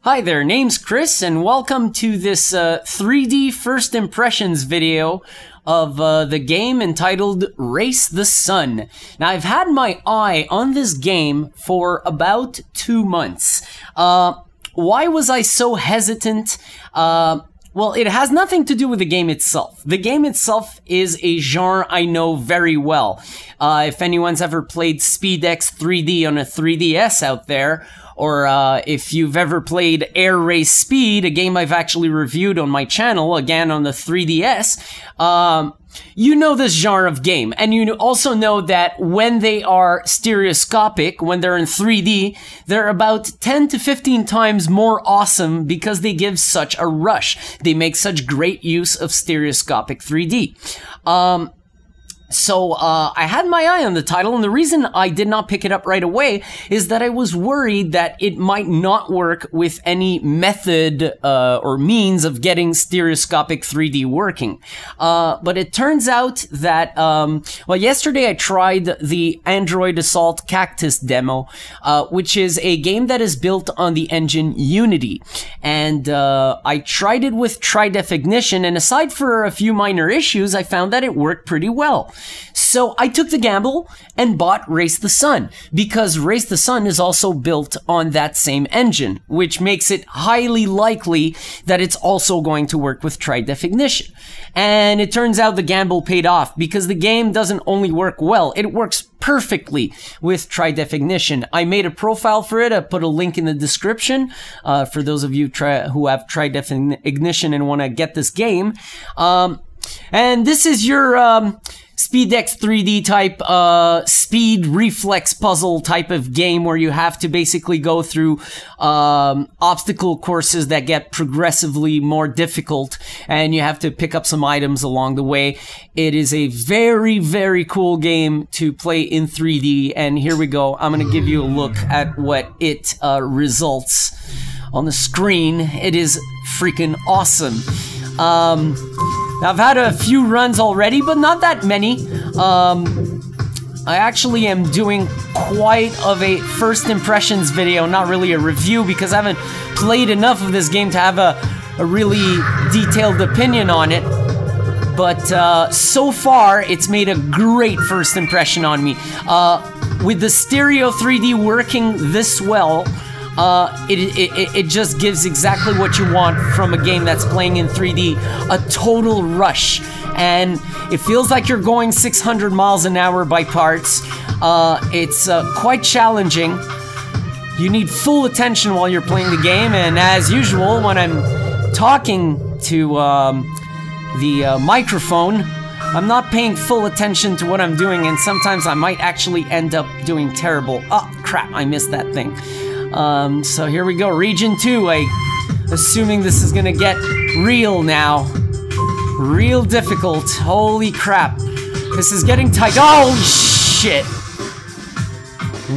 Hi there, name's Chris, and welcome to this 3D first impressions video of the game entitled Race the Sun. Now, I've had my eye on this game for about 2 months. Why was I so hesitant? Well, it has nothing to do with the game itself. The game itself is a genre I know very well. If anyone's ever played SpeedX 3D on a 3DS out there, or if you've ever played Air Race Speed, a game I've actually reviewed on my channel, again on the 3DS, you know this genre of game. And you also know that when they are stereoscopic, when they're in 3D, they're about 10 to 15 times more awesome because they give such a rush. They make such great use of stereoscopic 3D. So I had my eye on the title, and the reason I did not pick it up right away is that I was worried that it might not work with any method or means of getting stereoscopic 3D working. But it turns out that, well, yesterday I tried the Android Assault Cactus demo, which is a game that is built on the engine Unity. And I tried it with Tridef Ignition, and aside for a few minor issues, I found that it worked pretty well. So I took the gamble and bought Race the Sun, because Race the Sun is also built on that same engine, which makes it highly likely that it's also going to work with Tridef Ignition. And it turns out the gamble paid off, because the game doesn't only work well, it works perfectly with Tridef Ignition. I made a profile for it. I put a link in the description for those of you who have Tridef Ignition and want to get this game. And this is your SpeedX 3D type speed reflex puzzle type of game where you have to basically go through obstacle courses that get progressively more difficult, and you have to pick up some items along the way. It is a very, very cool game to play in 3D, and here we go. I'm going to give you a look at what it results on the screen. It is freaking awesome. I've had a few runs already, but not that many. I actually am doing quite of a first impressions video, not really a review, because I haven't played enough of this game to have a really detailed opinion on it. But so far, it's made a great first impression on me. With the stereo 3D working this well, it just gives exactly what you want from a game that's playing in 3D, a total rush. And it feels like you're going 600 miles an hour by parts. It's quite challenging. You need full attention while you're playing the game, and as usual, when I'm talking to the microphone, I'm not paying full attention to what I'm doing, and sometimes I might actually end up doing terrible. Oh, crap, I missed that thing. So here we go, Region 2, assuming this is gonna get real now. Real difficult, holy crap. This is getting tight. Oh, shit.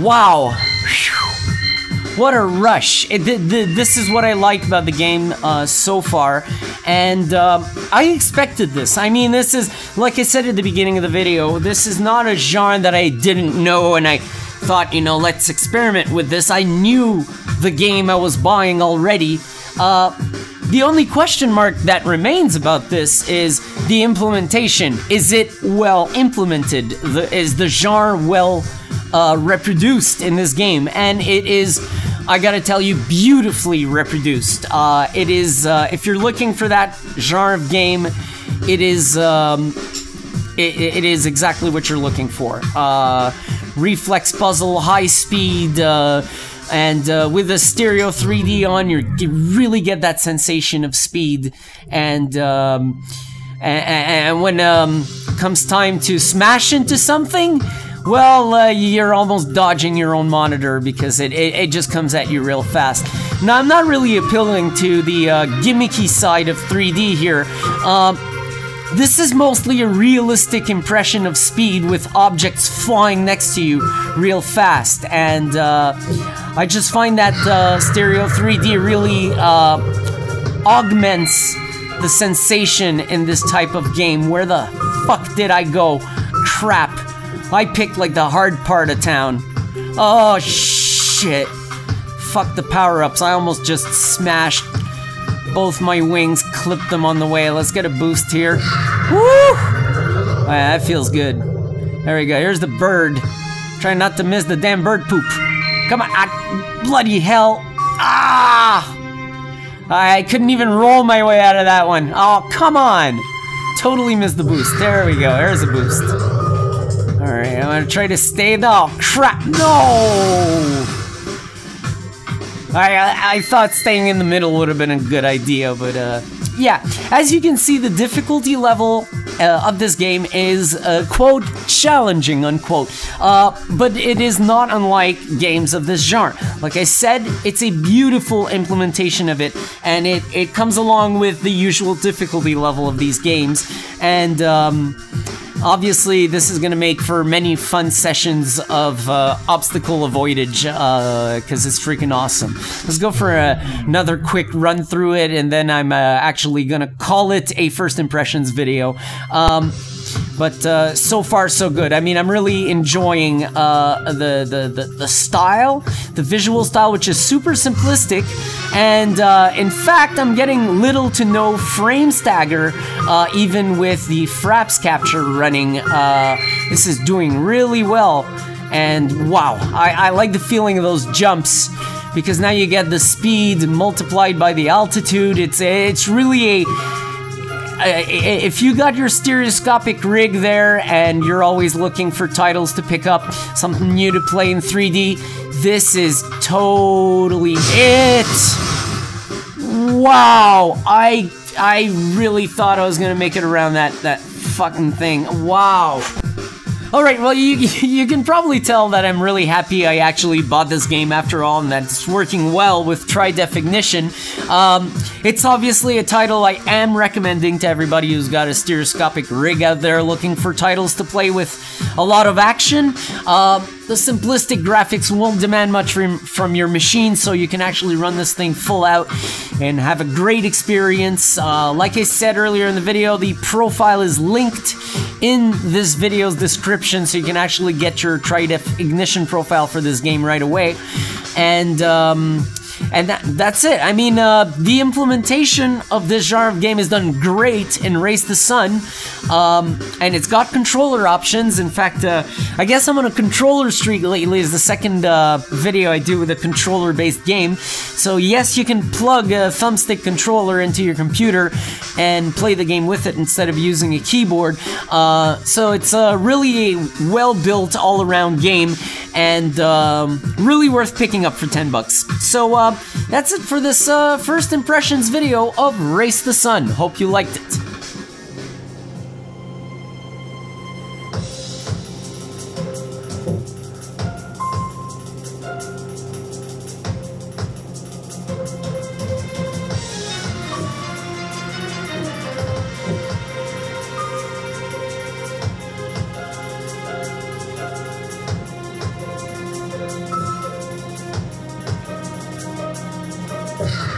Wow. Whew. What a rush. This is what I like about the game so far, and I expected this. I mean, this is, like I said at the beginning of the video, this is not a genre that I didn't know, and I thought, you know, let's experiment with this. I knew the game I was buying already. The only question mark that remains about this is the implementation. Is it well implemented? Is the genre well reproduced in this game? And it is, I gotta tell you, beautifully reproduced. It is, if you're looking for that genre of game, it is, it is exactly what you're looking for. Reflex puzzle, high speed, and with the stereo 3D on, you really get that sensation of speed. And when comes time to smash into something, well, you're almost dodging your own monitor because it just comes at you real fast. Now, I'm not really appealing to the gimmicky side of 3D here. This is mostly a realistic impression of speed with objects flying next to you real fast, and I just find that stereo 3D really augments the sensation in this type of game. Where the fuck did I go? Crap. I picked like the hard part of town. Oh shit. fuck the power-ups. I almost just smashed both my wings, clipped them on the way. Let's get a boost here. Woo! That feels good. There we go. Here's the bird. Try not to miss the damn bird poop. Come on. Ah, bloody hell. Ah! I couldn't even roll my way out of that one. Oh, come on. Totally missed the boost. There we go. There's a boost. Alright, I'm gonna try to stay. Oh, crap. No! I thought staying in the middle would have been a good idea, but yeah. As you can see, the difficulty level of this game is, quote, challenging, unquote. But it is not unlike games of this genre. Like I said, it's a beautiful implementation of it, and it comes along with the usual difficulty level of these games. And obviously, this is going to make for many fun sessions of obstacle avoidage, because it's freaking awesome. Let's go for another quick run through it, and then I'm actually going to call it a first impressions video. But so far, so good. I mean, I'm really enjoying the style, the visual style, which is super simplistic. And in fact, I'm getting little to no frame stagger, even with the fraps capture running. This is doing really well. And wow, I like the feeling of those jumps, because now you get the speed multiplied by the altitude. It's really a... if you got your stereoscopic rig there and you're always looking for titles to pick up, something new to play in 3D, this is totally it. Wow, I really thought I was gonna make it around that fucking thing. Wow. Alright, well, you can probably tell that I'm really happy I actually bought this game after all, and that it's working well with Tridef Ignition. It's obviously a title I am recommending to everybody who's got a stereoscopic rig out there looking for titles to play with a lot of action. The simplistic graphics won't demand much from your machine, so you can actually run this thing full out and have a great experience. Like I said earlier in the video, the profile is linked in this video's description, so you can actually get your Tridef Ignition profile for this game right away. And that's it. I mean, the implementation of this genre of game is done great in Race the Sun, and it's got controller options. In fact, I guess I'm on a controller streak lately. Is the second video I do with a controller-based game. So yes, you can plug a thumbstick controller into your computer and play the game with it instead of using a keyboard. So it's really a well-built, all-around game, and really worth picking up for 10 bucks. So that's it for this first impressions video of Race the Sun. Hope you liked it. You